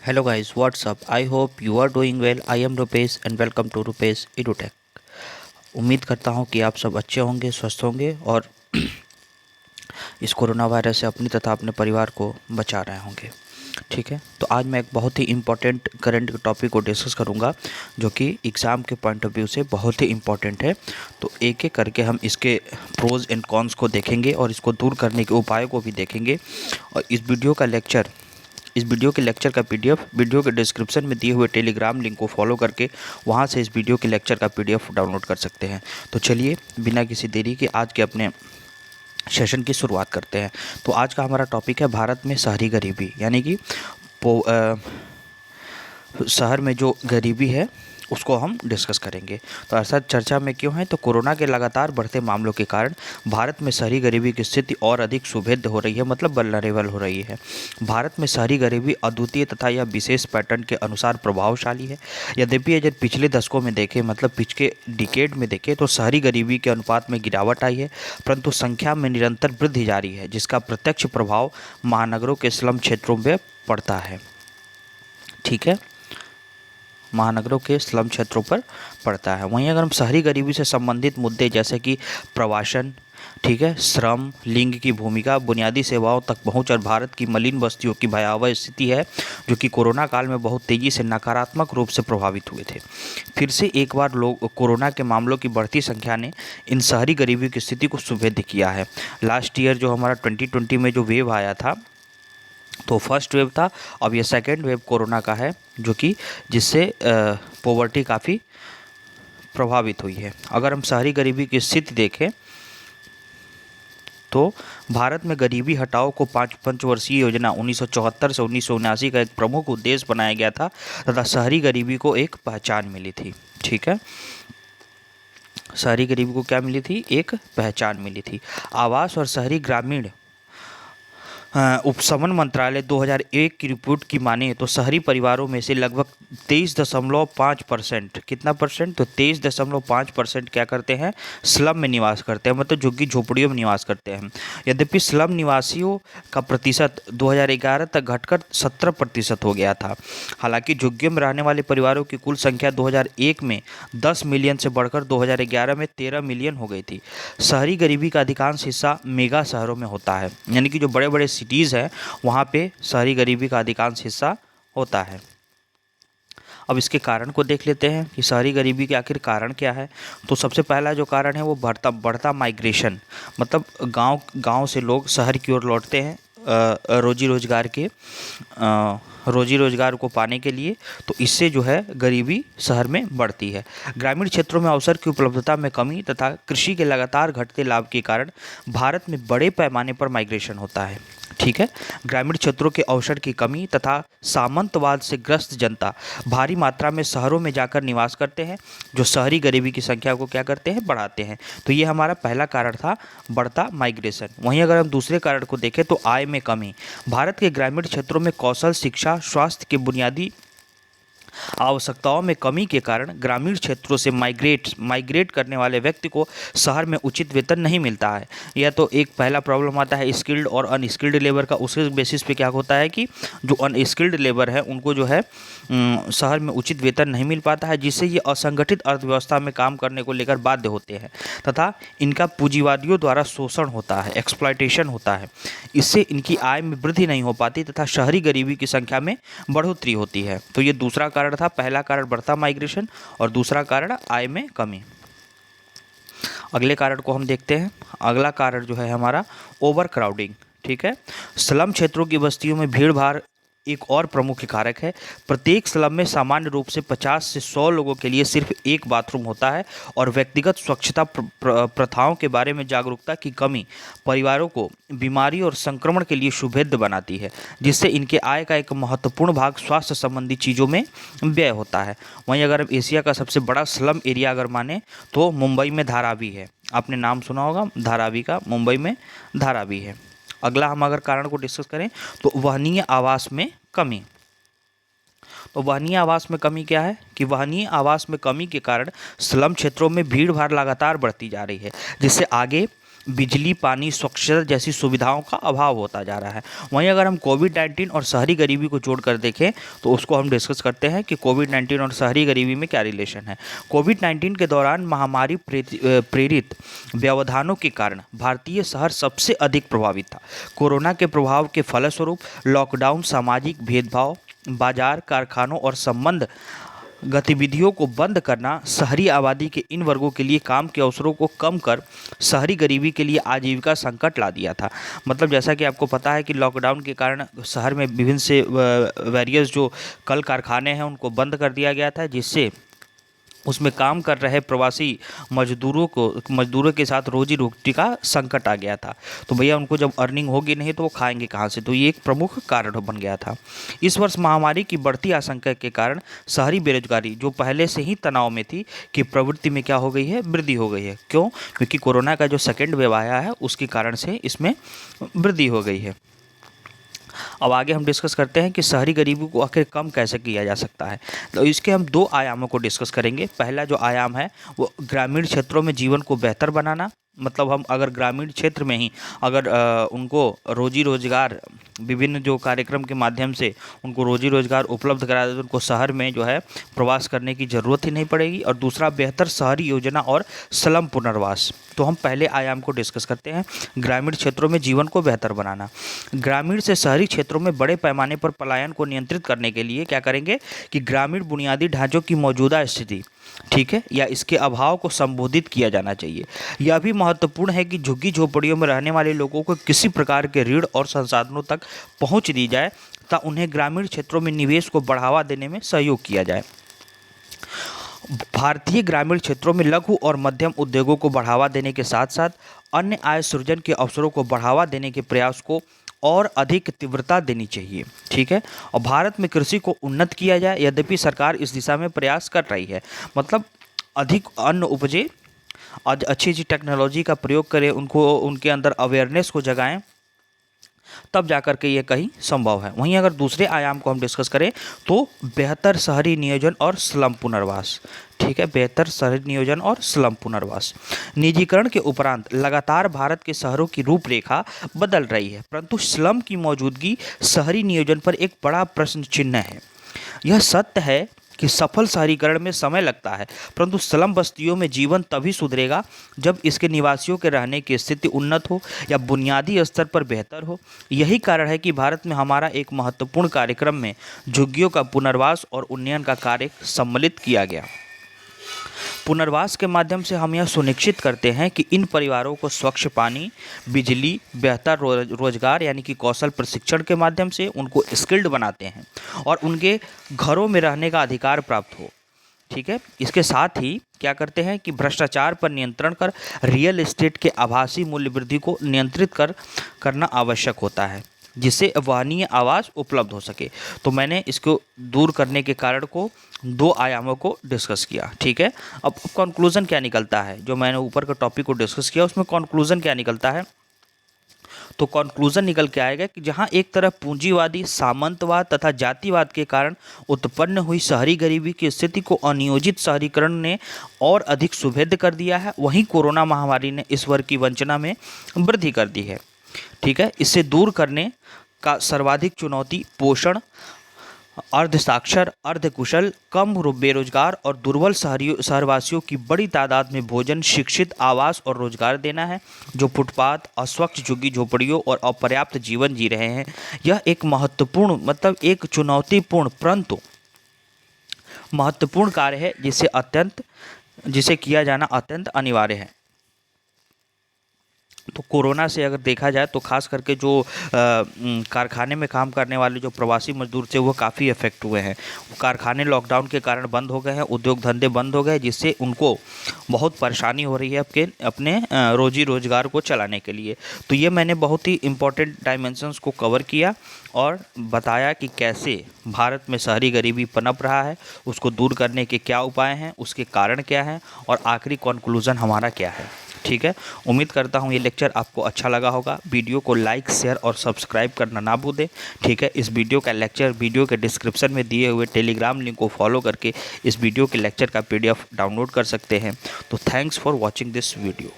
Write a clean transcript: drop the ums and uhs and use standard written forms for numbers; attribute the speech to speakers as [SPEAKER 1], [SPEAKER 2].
[SPEAKER 1] Hello guys, what's up? I hope you are doing well. I am Rupesh and welcome to Rupesh EduTech। उम्मीद करता हूँ कि आप सब अच्छे होंगे, स्वस्थ होंगे और इस कोरोना वायरस से अपनी तथा अपने परिवार को बचा रहे होंगे। ठीक है, तो आज मैं एक बहुत ही इम्पोर्टेंट करंट टॉपिक को डिस्कस करूँगा जो कि एग्ज़ाम के पॉइंट ऑफ व्यू से बहुत ही इम्पोर्टेंट है। तो एक एक करके हम इसके प्रोज एंड कॉन्स को देखेंगे और इसको दूर करने के उपायों को भी देखेंगे। और इस वीडियो के लेक्चर का पीडीएफ वीडियो के डिस्क्रिप्शन में दिए हुए टेलीग्राम लिंक को फॉलो करके वहां से इस वीडियो के लेक्चर का पीडीएफ डाउनलोड कर सकते हैं। तो चलिए बिना किसी देरी के आज के अपने सेशन की शुरुआत करते हैं। तो आज का हमारा टॉपिक है भारत में शहरी गरीबी, यानी कि शहर में जो गरीबी है उसको हम डिस्कस करेंगे। तो ऐसा चर्चा में क्यों है, तो कोरोना के लगातार बढ़ते मामलों के कारण भारत में शहरी गरीबी की स्थिति और अधिक सुभेद्य हो रही है, मतलब वल्नरेबल हो रही है। भारत में शहरी गरीबी अद्वितीय तथा यह विशेष पैटर्न के अनुसार प्रभावशाली है। यद्यपि यदि पिछले दशकों में देखें, मतलब पिछले डिकेड में देखें, तो शहरी गरीबी के अनुपात में गिरावट आई है, परंतु संख्या में निरंतर वृद्धि जारी है, जिसका प्रत्यक्ष प्रभाव महानगरों के स्लम क्षेत्रों में पड़ता है। ठीक है, महानगरों के स्लम क्षेत्रों पर पड़ता है। वहीं अगर हम शहरी गरीबी से संबंधित मुद्दे जैसे कि प्रवासन, ठीक है, श्रम, लिंग की भूमिका, बुनियादी सेवाओं तक पहुंच और भारत की मलिन बस्तियों की भयावह स्थिति है, जो कि कोरोना काल में बहुत तेज़ी से नकारात्मक रूप से प्रभावित हुए थे। फिर से एक बार कोरोना के मामलों की बढ़ती संख्या ने इन शहरी गरीबी की स्थिति को सुभेद्य किया है। लास्ट ईयर जो हमारा 2020 में जो वेव आया था, तो फर्स्ट वेव था, अब ये सेकेंड वेव कोरोना का है, जो कि जिससे पॉवर्टी काफ़ी प्रभावित हुई है। अगर हम शहरी गरीबी की स्थिति देखें तो भारत में गरीबी हटाओ को पंचवर्षीय योजना 1974 से 1979 का एक प्रमुख उद्देश्य बनाया गया था तथा शहरी गरीबी को एक पहचान मिली थी। ठीक है, शहरी गरीबी को क्या मिली थी? एक पहचान मिली थी। आवास और शहरी ग्रामीण उपशमन मंत्रालय 2001 की रिपोर्ट की माने तो शहरी परिवारों में से लगभग 23.5%, कितना परसेंट? तो 23.5% क्या करते हैं? स्लम में निवास करते हैं, मतलब झुग्गी झोपड़ियों में निवास करते हैं। यद्यपि स्लम निवासियों का प्रतिशत 2011 तक घटकर 17% हो गया था। हालांकि झुग्गियों में रहने वाले परिवारों की कुल संख्या 2001 में 10 मिलियन से बढ़कर 2011 में 13 मिलियन हो गई थी। शहरी गरीबी का अधिकांश हिस्सा मेगा शहरों में होता है, यानी कि जो बड़े बड़े सिटीज़ हैं वहाँ पे शहरी गरीबी का अधिकांश हिस्सा होता है। अब इसके कारण को देख लेते हैं कि शहरी गरीबी के आखिर कारण क्या है। तो सबसे पहला जो कारण है वो बढ़ता माइग्रेशन, मतलब गांव से लोग शहर की ओर लौटते हैं रोजी रोजगार को पाने के लिए। तो इससे जो है गरीबी शहर में बढ़ती है। ग्रामीण क्षेत्रों में अवसर की उपलब्धता में कमी तथा कृषि के लगातार घटते लाभ के कारण भारत में बड़े पैमाने पर माइग्रेशन होता है। ठीक है, ग्रामीण क्षेत्रों के अवसर की कमी तथा सामंतवाद से ग्रस्त जनता भारी मात्रा में शहरों में जाकर निवास करते हैं, जो शहरी गरीबी की संख्या को क्या करते हैं? बढ़ाते हैं। तो ये हमारा पहला कारण था, बढ़ता माइग्रेशन। वहीं अगर हम दूसरे कारण को देखें तो आय में कमी। भारत के ग्रामीण क्षेत्रों में कौशल, शिक्षा, स्वास्थ्य के बुनियादी आवश्यकताओं में कमी के कारण ग्रामीण क्षेत्रों से माइग्रेट करने वाले व्यक्ति को शहर में उचित वेतन नहीं मिलता है। यह तो एक पहला प्रॉब्लम आता है स्किल्ड और अनस्किल्ड लेबर का। उसके बेसिस पे क्या होता है कि जो अनस्किल्ड लेबर है उनको जो है शहर में उचित वेतन नहीं मिल पाता है, जिससे ये असंगठित अर्थव्यवस्था में काम करने को लेकर बाध्य होते हैं तथा इनका पूंजीवादियों द्वारा शोषण होता है, एक्सप्लॉयटेशन होता है। इससे इनकी आय में वृद्धि नहीं हो पाती तथा शहरी गरीबी की संख्या में बढ़ोतरी होती है। तो ये दूसरा कारण था। पहला कारण बढ़ता माइग्रेशन और दूसरा कारण आय में कमी। अगले कारण को हम देखते हैं। अगला कारण जो है हमारा ओवर क्राउडिंग। ठीक है, स्लम क्षेत्रों की बस्तियों में भीड़ भाड़ एक और प्रमुख कारक है। प्रत्येक स्लम में सामान्य रूप से 50 से 100 लोगों के लिए सिर्फ एक बाथरूम होता है और व्यक्तिगत स्वच्छता प्रथाओं के बारे में जागरूकता की कमी परिवारों को बीमारी और संक्रमण के लिए सुभेद्य बनाती है, जिससे इनके आय का एक महत्वपूर्ण भाग स्वास्थ्य संबंधी चीज़ों में व्यय होता है। वहीं अगर हम एशिया का सबसे बड़ा स्लम एरिया अगर माने तो मुंबई में धारावी है। आपने नाम सुना होगा धारावी का, मुंबई में धारावी है। अगला हम अगर कारण को डिस्कस करें तो वहनीय आवास में कमी। तो वहनीय आवास में कमी क्या है कि वहनीय आवास में कमी के कारण स्लम क्षेत्रों में भीड़ भाड़ लगातार बढ़ती जा रही है, जिससे आगे बिजली, पानी, स्वच्छता जैसी सुविधाओं का अभाव होता जा रहा है। वहीं अगर हम कोविड-19 और शहरी गरीबी को जोड़कर देखें तो उसको हम डिस्कस करते हैं कि कोविड-19 और शहरी गरीबी में क्या रिलेशन है। कोविड-19 के दौरान महामारी प्रेरित व्यवधानों के कारण भारतीय शहर सबसे अधिक प्रभावित था। कोरोना के प्रभाव के फलस्वरूप लॉकडाउन, सामाजिक भेदभाव, बाजार, कारखानों और संबंध गतिविधियों को बंद करना शहरी आबादी के इन वर्गों के लिए काम के अवसरों को कम कर शहरी गरीबी के लिए आजीविका संकट ला दिया था। मतलब जैसा कि आपको पता है कि लॉकडाउन के कारण शहर में विभिन्न से वेरियस जो कल कारखाने हैं उनको बंद कर दिया गया था, जिससे उसमें काम कर रहे प्रवासी मजदूरों के साथ रोजी रोटी का संकट आ गया था। तो भैया उनको जब अर्निंग होगी नहीं तो वो खाएंगे कहाँ से, तो ये एक प्रमुख कारण बन गया था। इस वर्ष महामारी की बढ़ती आशंका के कारण शहरी बेरोजगारी जो पहले से ही तनाव में थी कि प्रवृत्ति में क्या हो गई है, वृद्धि हो गई है। क्यों? क्योंकि कोरोना का जो सेकेंड वेव आया है उसके कारण से इसमें वृद्धि हो गई है। अब आगे हम डिस्कस करते हैं कि शहरी गरीबी को आखिर कम कैसे किया जा सकता है। तो इसके हम दो आयामों को डिस्कस करेंगे। पहला जो आयाम है वो ग्रामीण क्षेत्रों में जीवन को बेहतर बनाना। मतलब हम अगर ग्रामीण क्षेत्र में ही अगर उनको रोजी रोजगार विभिन्न जो कार्यक्रम के माध्यम से उनको रोजी रोजगार उपलब्ध करा दे तो उनको शहर में जो है प्रवास करने की ज़रूरत ही नहीं पड़ेगी। और दूसरा, बेहतर शहरी योजना और स्लम पुनर्वास। तो हम पहले आयाम को डिस्कस करते हैं, ग्रामीण क्षेत्रों में जीवन को बेहतर बनाना। ग्रामीण से शहरी क्षेत्रों में बड़े पैमाने पर पलायन को नियंत्रित करने के लिए क्या करेंगे कि ग्रामीण बुनियादी ढांचों की मौजूदा स्थिति, ठीक है, या इसके अभाव को संबोधित किया जाना चाहिए। यह भी महत्वपूर्ण है कि झुग्गी झोपड़ियों में रहने वाले लोगों को किसी प्रकार के ऋण और संसाधनों तक पहुंच दी जाए तथा उन्हें ग्रामीण क्षेत्रों में निवेश को बढ़ावा देने में सहयोग किया जाए। भारतीय ग्रामीण क्षेत्रों में लघु और मध्यम उद्योगों को बढ़ावा देने के साथ साथ अन्य आय सृजन के अवसरों को बढ़ावा देने के प्रयास को और अधिक तीव्रता देनी चाहिए, ठीक है। और भारत में कृषि को उन्नत किया जाए, यद्यपि सरकार इस दिशा में प्रयास कर रही है। मतलब अधिक अन्न उपजे, अच्छी टेक्नोलॉजी का प्रयोग करें, उनके अंदर अवेयरनेस को जगाएं, तब जाकर के ये कहीं संभव है। वहीं अगर दूसरे आयाम को हम डिस्कस करें तो बेहतर शहरी नियोजन और स्लम पुनर्वास, ठीक है, बेहतर शहरी नियोजन और स्लम पुनर्वास। निजीकरण के उपरांत लगातार भारत के शहरों की रूपरेखा बदल रही है, परंतु स्लम की मौजूदगी शहरी नियोजन पर एक बड़ा प्रश्न चिन्ह है। यह सत्य है कि सफल शहरीकरण में समय लगता है, परंतु स्लम बस्तियों में जीवन तभी सुधरेगा जब इसके निवासियों के रहने की स्थिति उन्नत हो या बुनियादी स्तर पर बेहतर हो। यही कारण है कि भारत में हमारा एक महत्वपूर्ण कार्यक्रम में झुग्गियों का पुनर्वास और उन्नयन का कार्य सम्मिलित किया गया। पुनर्वास के माध्यम से हम यह सुनिश्चित करते हैं कि इन परिवारों को स्वच्छ पानी, बिजली, बेहतर रोजगार यानी कि कौशल प्रशिक्षण के माध्यम से उनको स्किल्ड बनाते हैं और उनके घरों में रहने का अधिकार प्राप्त हो, ठीक है। इसके साथ ही क्या करते हैं कि भ्रष्टाचार पर नियंत्रण कर रियल एस्टेट के आभासी मूल्य वृद्धि को नियंत्रित करना आवश्यक होता है, जिससे वहनीय आवास उपलब्ध हो सके। तो मैंने इसको दूर करने के कारण को दो आयामों को डिस्कस किया, ठीक है। अब कंक्लूजन क्या निकलता है, जो मैंने ऊपर का टॉपिक को डिस्कस किया उसमें कंक्लूजन क्या निकलता है, तो कंक्लूजन निकल के आएगा कि जहां एक तरफ पूंजीवादी, सामंतवाद तथा जातिवाद के कारण उत्पन्न हुई शहरी गरीबी की स्थिति को अनियोजित शहरीकरण ने और अधिक सुभेद्य कर दिया है, वहीं कोरोना महामारी ने इस वर्ग की वंचना में वृद्धि कर दी है, ठीक है। इससे दूर करने का सर्वाधिक चुनौती पोषण, अर्धसाक्षर, अर्धकुशल, कम बेरोजगार और दुर्बल शहरवासियों की बड़ी तादाद में भोजन, शिक्षित, आवास और रोजगार देना है, जो फुटपाथ, अस्वच्छ झुग्गी झोपड़ियों और अपर्याप्त जीवन जी रहे हैं। यह एक महत्वपूर्ण, मतलब एक चुनौतीपूर्ण परंतु महत्वपूर्ण कार्य है जिसे किया जाना अत्यंत अनिवार्य है। तो कोरोना से अगर देखा जाए तो खास करके जो कारखाने में काम करने वाले जो प्रवासी मजदूर थे वो काफ़ी इफेक्ट हुए हैं। कारखाने लॉकडाउन के कारण बंद हो गए हैं, उद्योग धंधे बंद हो गए, जिससे उनको बहुत परेशानी हो रही है अपने रोजी रोजगार को चलाने के लिए। तो ये मैंने बहुत ही इम्पोर्टेंट डायमेंशंस को कवर किया और बताया कि कैसे भारत में शहरी गरीबी पनप रहा है, उसको दूर करने के क्या उपाय हैं, उसके कारण क्या हैं और आखिरी कंक्लूजन हमारा क्या है, ठीक है। उम्मीद करता हूँ ये लेक्चर आपको अच्छा लगा होगा। वीडियो को लाइक, शेयर और सब्सक्राइब करना ना भूलें, ठीक है। इस वीडियो का लेक्चर वीडियो के डिस्क्रिप्शन में दिए हुए टेलीग्राम लिंक को फॉलो करके इस वीडियो के लेक्चर का PDF डाउनलोड कर सकते हैं। तो thanks for watching this video.